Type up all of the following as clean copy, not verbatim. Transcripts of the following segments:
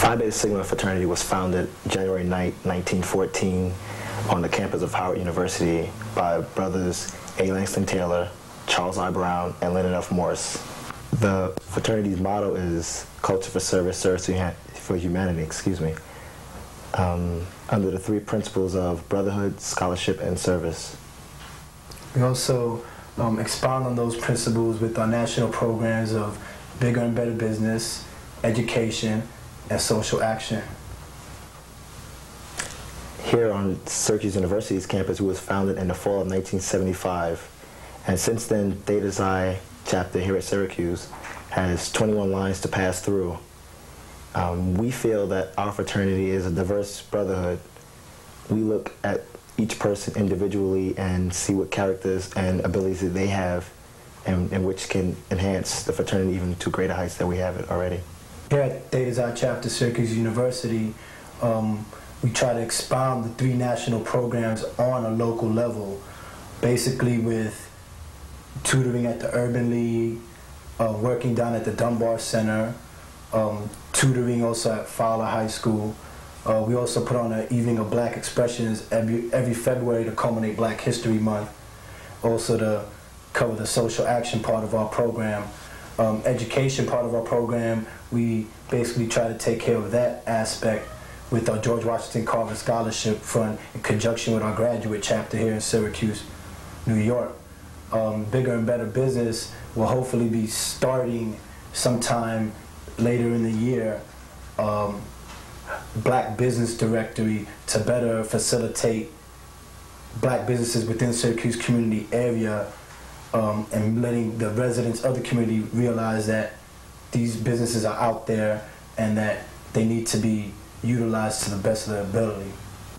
Phi Beta Sigma fraternity was founded January 9, 1914 on the campus of Howard University by brothers A. Langston Taylor, Charles I. Brown, and Leonard F. Morris. The fraternity's motto is culture for service, service for humanity, under the three principles of brotherhood, scholarship, and service. We also expound on those principles with our national programs of bigger and better business, education, and social action. Here on Syracuse University's campus, we was founded in the fall of 1975, and since then, Theta Xi Chapter here at Syracuse has 21 lines to pass through. We feel that our fraternity is a diverse brotherhood. We look at each person individually and see what characters and abilities that they have and which can enhance the fraternity even to greater heights that we have it already. Here at Theta Xi Chapter, Syracuse University, we try to expound the three national programs on a local level, basically with tutoring at the Urban League, working down at the Dunbar Center, tutoring also at Fowler High School. We also put on an evening of Black expressions every February to culminate Black History Month, also to cover the social action part of our program. Education part of our program, we basically try to take care of that aspect with our George Washington Carver Scholarship Fund in conjunction with our graduate chapter here in Syracuse, New York. Bigger and better business will hopefully be starting sometime later in the year. Black Business Directory to better facilitate black businesses within Syracuse community area, and letting the residents of the community realize that these businesses are out there and that they need to be utilized to the best of their ability.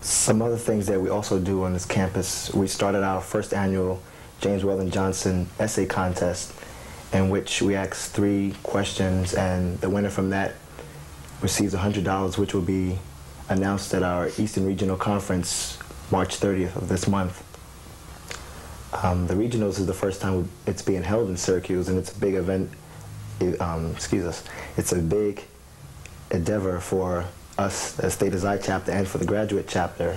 Some other things that we also do on this campus, we started our first annual James Weldon Johnson essay contest, in which we asked 3 questions, and the winner from that receives $100, which will be announced at our Eastern Regional Conference March 30th of this month. The regionals is the first time it's being held in Syracuse, and it's a big event. It's a big endeavor for us as Theta Xi Chapter and for the graduate chapter.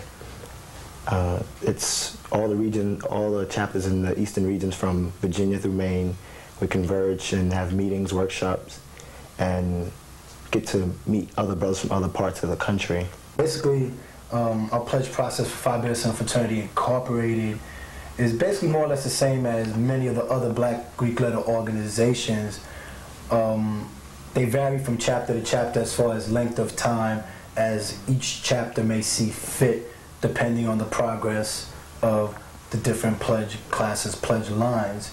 It's all the chapters in the eastern regions from Virginia through Maine. We converge and have meetings, workshops, and get to meet other brothers from other parts of the country. Basically, our pledge process for Phi Beta Sigma Fraternity Incorporated is basically more or less the same as many of the other Black Greek letter organizations. They vary from chapter to chapter as far as length of time, as each chapter may see fit, depending on the progress of the different pledge classes, pledge lines.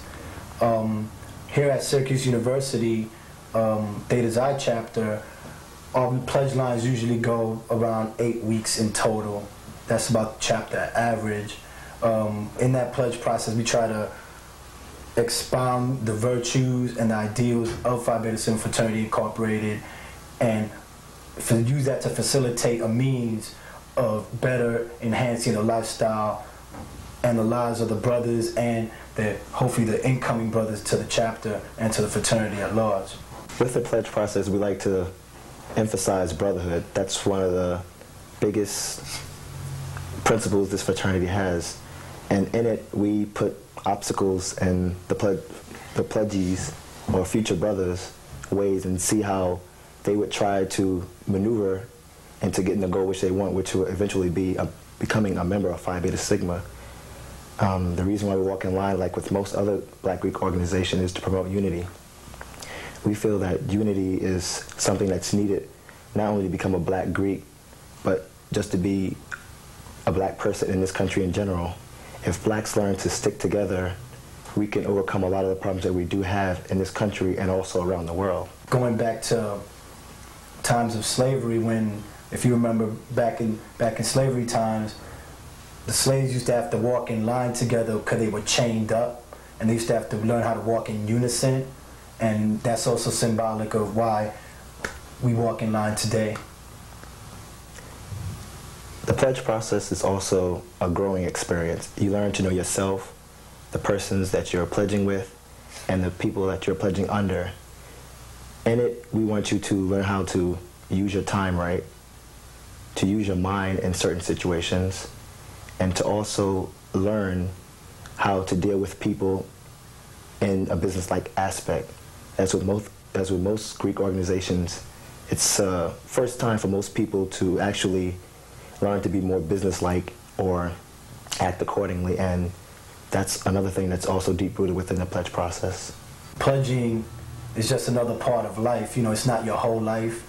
Here at Syracuse University, Theta Xi Chapter, our pledge lines usually go around 8 weeks in total. That's about chapter average. In that pledge process, we try to expound the virtues and the ideals of Phi Beta Sigma Fraternity Incorporated, and use that to facilitate a means of better enhancing the lifestyle and the lives of the brothers and hopefully the incoming brothers to the chapter and to the fraternity at large. With the pledge process, we like to emphasize brotherhood. That's one of the biggest principles this fraternity has. And in it, we put obstacles in the pledgees or future brothers' ways and see how they would try to maneuver into getting the goal which they want, which will eventually be becoming a member of Phi Beta Sigma. The reason why we walk in line, like with most other Black Greek organizations, is to promote unity. We feel that unity is something that's needed not only to become a Black Greek, but just to be a Black person in this country in general. If Blacks learn to stick together, we can overcome a lot of the problems that we do have in this country and also around the world. Going back to times of slavery, when, if you remember back in slavery times, the slaves used to have to walk in line together because they were chained up, and they used to have to learn how to walk in unison, and that's also symbolic of why we walk in line today. The pledge process is also a growing experience. You learn to know yourself, the persons that you're pledging with, and the people that you're pledging under. In it, we want you to learn how to use your time right, to use your mind in certain situations, and to also learn how to deal with people in a business-like aspect. As with most Greek organizations, it's first time for most people to actually learn to be more business-like or act accordingly, and that's another thing that's also deep-rooted within the pledge process. Pledging is just another part of life. You know, it's not your whole life.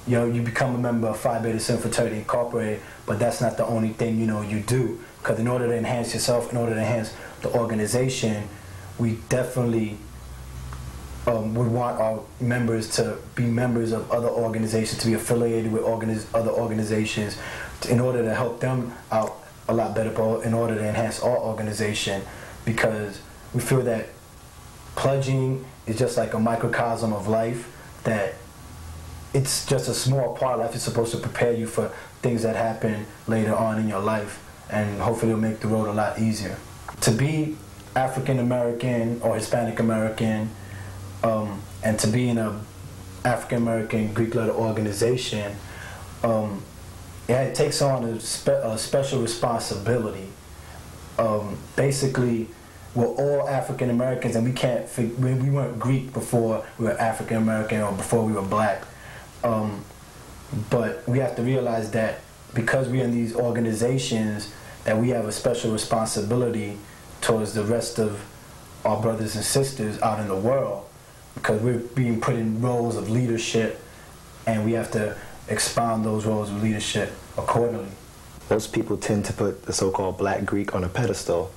You know, you become a member of Phi Beta Sigma Fraternity Incorporated, but that's not the only thing, you know, you do. Because in order to enhance yourself, in order to enhance the organization, we definitely would want our members to be members of other organizations, to be affiliated with other organizations, in order to help them out a lot better, in order to enhance our organization, because we feel that pledging is just like a microcosm of life, that it's just a small part of life. It's supposed to prepare you for things that happen later on in your life, and hopefully it'll make the road a lot easier. To be African American or Hispanic American, and to be in a African American Greek letter organization, it takes on a special responsibility. Basically, we're all African Americans, and we weren't Greek before we were African American or before we were black. But we have to realize that because we're in these organizations, that we have a special responsibility towards the rest of our brothers and sisters out in the world, because we're being put in roles of leadership, and we have to expound those roles of leadership accordingly. Most people tend to put the so-called black Greek on a pedestal,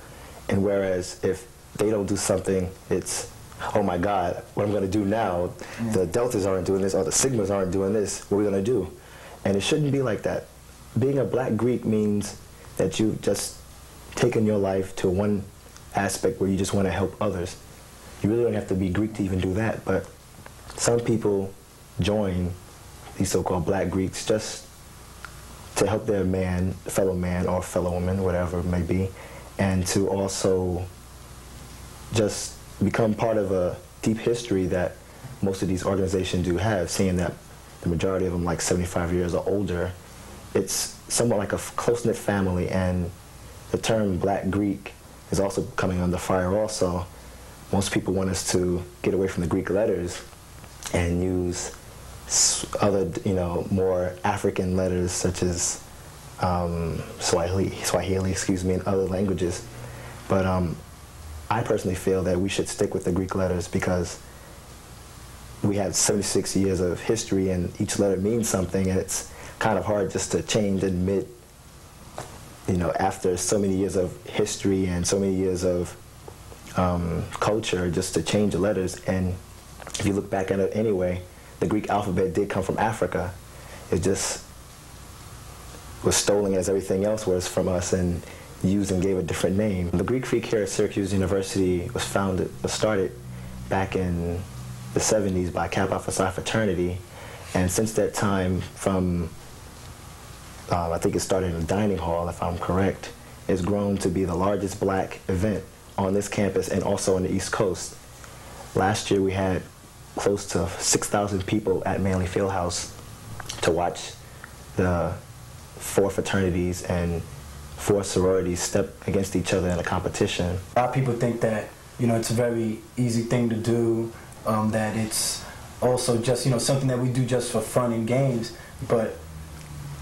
and whereas if they don't do something, it's, oh my God, what I'm going to do now, the deltas aren't doing this, or the sigmas aren't doing this, what are we going to do? And it shouldn't be like that. Being a black Greek means that you've just taken your life to one aspect where you just want to help others. You really don't have to be Greek to even do that, but some people join these so-called black Greeks just to help their fellow man or fellow woman, whatever it may be, and to also just become part of a deep history that most of these organizations do have, seeing that the majority of them, like 75 years or older. It's somewhat like a close-knit family, and the term black Greek is also coming under fire also. Most people want us to get away from the Greek letters and use other, more African letters such as Swahili, and other languages. But I personally feel that we should stick with the Greek letters, because we have 76 years of history and each letter means something, and it's kind of hard just to change in mid, after so many years of history and so many years of culture, just to change the letters. And if you look back at it anyway, the Greek alphabet did come from Africa. It just was stolen as everything else was from us and used and gave a different name. The Greek Freek here at Syracuse University was started back in the 70s by Kappa Alpha Psi fraternity, and since that time, from I think it started in a dining hall, if I'm correct, it's grown to be the largest black event on this campus and also on the East Coast. Last year we had close to 6,000 people at Manley Fieldhouse to watch the 4 fraternities and 4 sororities step against each other in a competition. A lot of people think that, it's a very easy thing to do, that it's also just, something that we do just for fun and games, but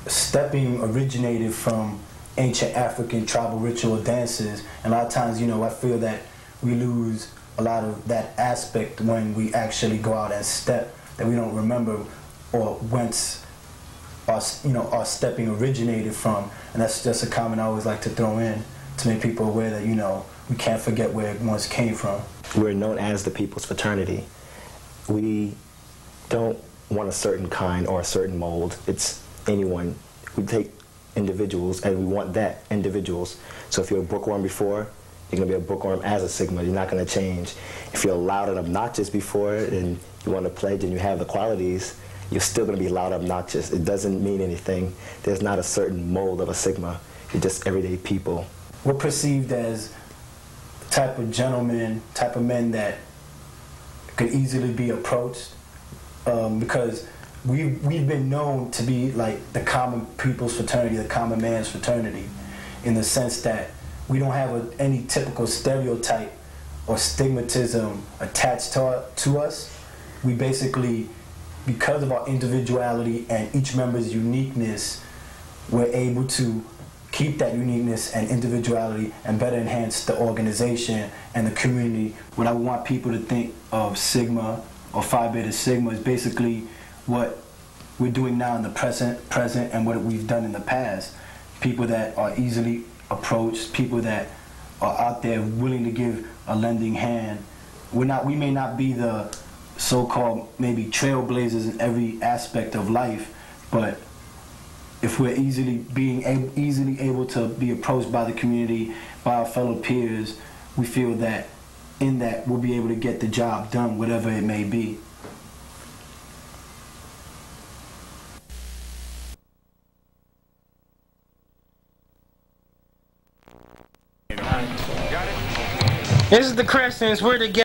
stepping originated from ancient African tribal ritual dances, and a lot of times, I feel that we lose a lot of that aspect when we actually go out and step, that we don't remember or whence our stepping originated from. And that's just a comment I always like to throw in to make people aware that, we can't forget where it once came from. We're known as the People's Fraternity. We don't want a certain kind or a certain mold. It's anyone. We take individuals and we want that individuals. So if you're a bookworm before, you're going to be a bookworm as a Sigma. You're not going to change. If you're loud and obnoxious before and you want to pledge and you have the qualities, you're still going to be loud, obnoxious. It doesn't mean anything. There's not a certain mold of a Sigma. You're just everyday people. We're perceived as the type of gentlemen, type of men that could easily be approached, because we've been known to be like the common people's fraternity, the common man's fraternity, in the sense that we don't have any typical stereotype or stigmatism attached to us. We basically, because of our individuality and each member's uniqueness, we're able to keep that uniqueness and individuality and better enhance the organization and the community. What I want people to think of Sigma or Phi Beta Sigma is basically what we're doing now in the present and what we've done in the past. People that are easily approached, people that are out there willing to give a lending hand. We may not be the so-called maybe trailblazers in every aspect of life, but if we're easily able to be approached by the community, by our fellow peers, we feel that in that we'll be able to get the job done, whatever it may be. This is the Crescents. We're together.